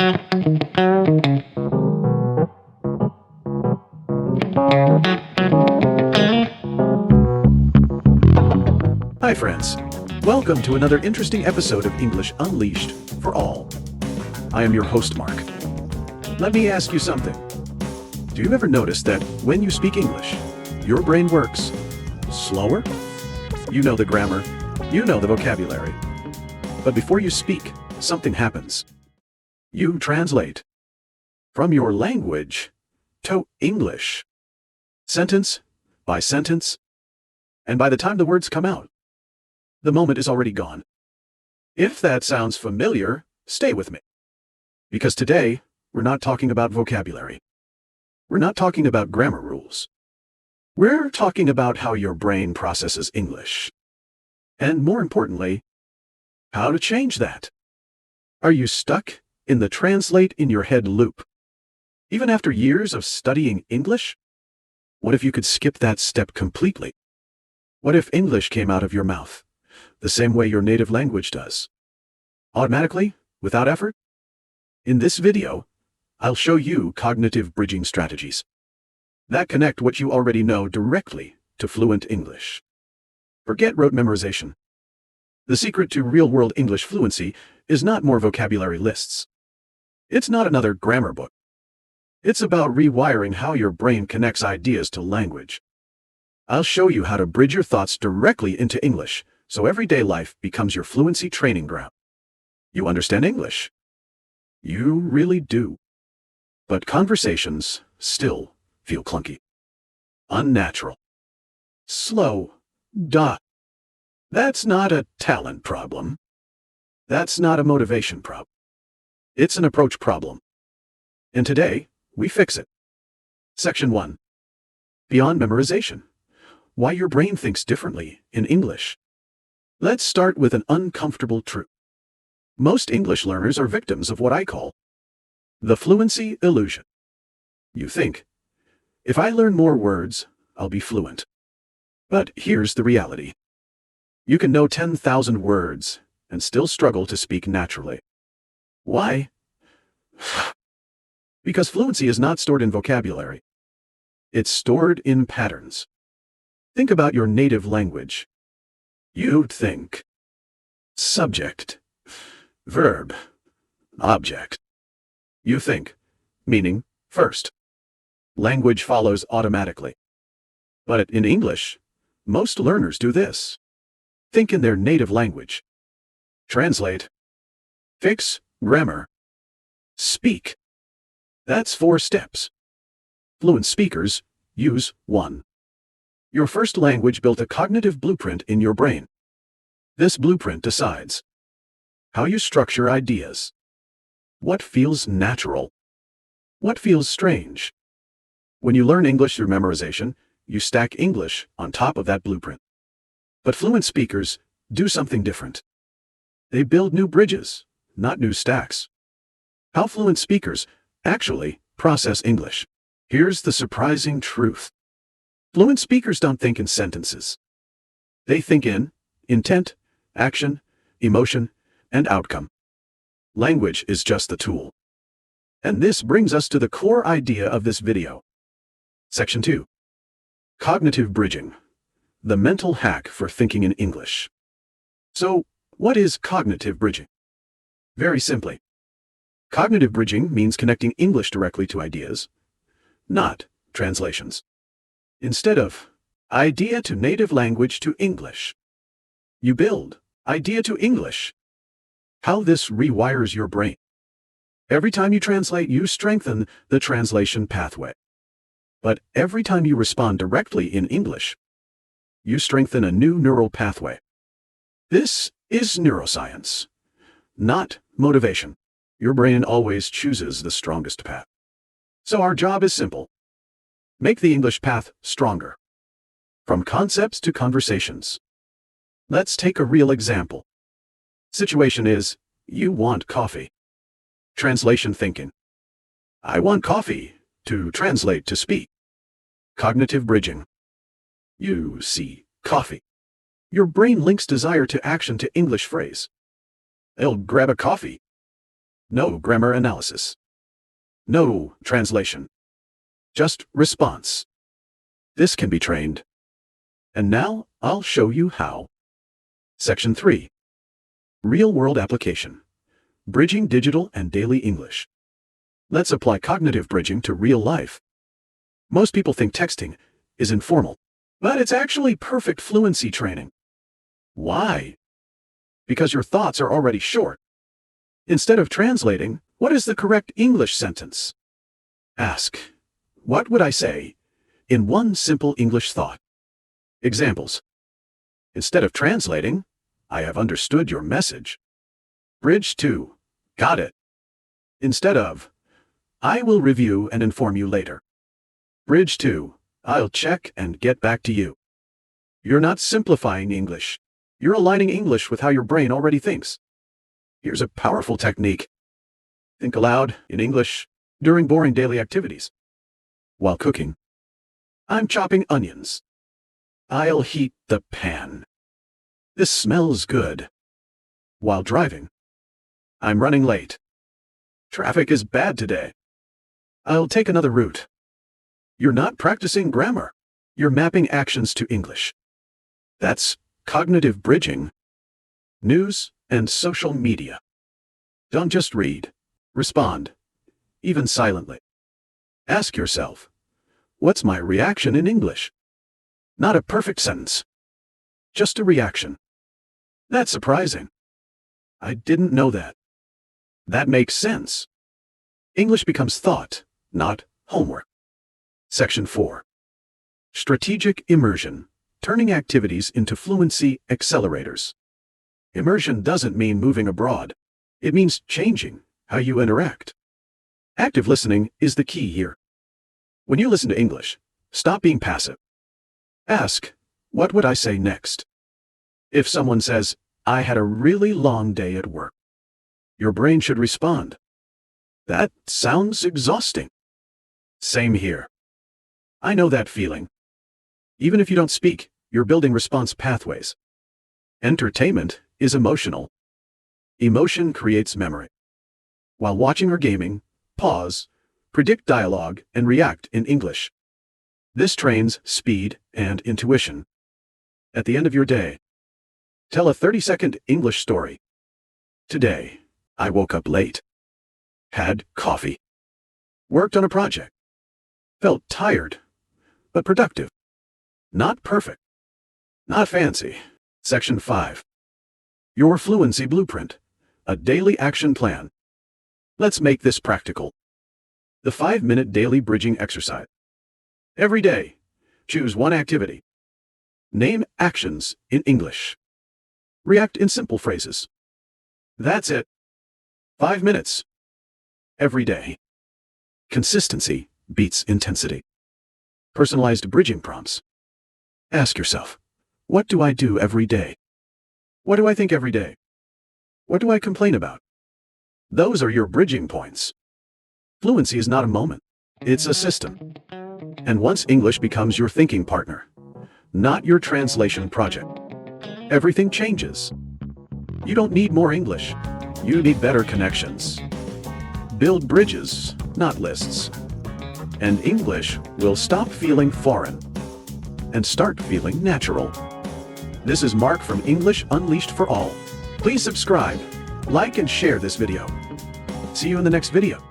Hi friends, welcome to another interesting episode of English Unleashed for All. I am your host Mark. Let me ask you something. Do you ever notice that when you speak English, your brain works slower? You know the grammar, you know the vocabulary. But before you speak, something happens. You translate from your language to English, sentence by sentence, and by the time the words come out, the moment is already gone. If that sounds familiar, stay with me. Because today, we're not talking about vocabulary. We're not talking about grammar rules. We're talking about how your brain processes English. And more importantly, how to change that. Are you stuck in the translate in your head loop? Even after years of studying English? What if you could skip that step completely? What if English came out of your mouth the same way your native language does? Automatically, without effort? In this video, I'll show you cognitive bridging strategies that connect what you already know directly to fluent English. Forget rote memorization. The secret to real-world English fluency is not more vocabulary lists. It's not another grammar book. It's about rewiring how your brain connects ideas to language. I'll show you how to bridge your thoughts directly into English, so everyday life becomes your fluency training ground. You understand English? You really do. But conversations still feel clunky, unnatural, slow. That's not a talent problem. That's not a motivation problem. It's an approach problem. And today, we fix it. Section 1. Beyond memorization. Why your brain thinks differently in English. Let's start with an uncomfortable truth. Most English learners are victims of what I call the fluency illusion. You think, if I learn more words, I'll be fluent. But here's the reality. You can know 10,000 words and still struggle to speak naturally. Why? Because fluency is not stored in vocabulary. It's stored in patterns. Think about your native language. You'd think subject, verb, object. You think, meaning first. Language follows automatically. But in English, most learners do this. Think in their native language. Translate. Fix grammar. Speak. That's 4 steps. Fluent speakers use 1. Your first language built a cognitive blueprint in your brain. This blueprint decides how you structure ideas. What feels natural? What feels strange? When you learn English through memorization, you stack English on top of that blueprint. But fluent speakers do something different. They build new bridges, not new stacks. How fluent speakers actually process English. Here's the surprising truth. Fluent speakers don't think in sentences. They think in intent, action, emotion, and outcome. Language is just the tool. And this brings us to the core idea of this video. Section 2. Cognitive bridging. The mental hack for thinking in English. So, what is cognitive bridging? Very simply, cognitive bridging means connecting English directly to ideas, not translations. Instead of idea to native language to English, you build idea to English. How this rewires your brain. Every time you translate, you strengthen the translation pathway. But every time you respond directly in English, you strengthen a new neural pathway. This is neuroscience, not motivation. Your brain always chooses the strongest path. So our job is simple. Make the English path stronger. From concepts to conversations. Let's take a real example. Situation is, you want coffee. Translation thinking. I want coffee. To translate to speak. Cognitive bridging. You see coffee. Your brain links desire to action to English phrase. I'll grab a coffee. No grammar analysis. No translation. Just response. This can be trained. And now I'll show you how. Section 3. Real-world application. Bridging digital and daily English. Let's apply cognitive bridging to real life. Most people think texting is informal, but it's actually perfect fluency training. Why? Because your thoughts are already short. Instead of translating, what is the correct English sentence? Ask, what would I say in one simple English thought? Examples. Instead of translating, I have understood your message. Bridge to, got it. Instead of, I will review and inform you later. Bridge to, I'll check and get back to you. You're not simplifying English. You're aligning English with how your brain already thinks. Here's a powerful technique. Think aloud in English during boring daily activities. While cooking, I'm chopping onions. I'll heat the pan. This smells good. While driving, I'm running late. Traffic is bad today. I'll take another route. You're not practicing grammar. You're mapping actions to English. That's cognitive bridging. News and social media. Don't just read. Respond, even silently. Ask yourself, what's my reaction in English? Not a perfect sentence. Just a reaction. That's surprising. I didn't know that. That makes sense. English becomes thought, not homework. Section 4. Strategic immersion, turning activities into fluency accelerators. Immersion doesn't mean moving abroad. It means changing how you interact. Active listening is the key here. When you listen to English, stop being passive. Ask, what would I say next? If someone says, I had a really long day at work, your brain should respond, that sounds exhausting. Same here. I know that feeling. Even if you don't speak, you're building response pathways. Entertainment is emotional. Emotion creates memory. While watching or gaming, pause, predict dialogue, and react in English. This trains speed and intuition. At the end of your day, tell a 30-second English story. Today, I woke up late. Had coffee. Worked on a project. Felt tired, but productive. Not perfect. Not fancy. Section 5. Your Fluency Blueprint, a daily action plan. Let's make this practical. The 5-minute daily bridging exercise. Every day, choose one activity. Name actions in English. React in simple phrases. That's it. 5 minutes. Every day. Consistency beats intensity. Personalized bridging prompts. Ask yourself, what do I do every day? What do I think every day? What do I complain about? Those are your bridging points. Fluency is not a moment. It's a system. And once English becomes your thinking partner, not your translation project, everything changes. You don't need more English. You need better connections. Build bridges, not lists. And English will stop feeling foreign and start feeling natural. This is Mark from English Unleashed for All. Please subscribe, like, and share this video. See you in the next video.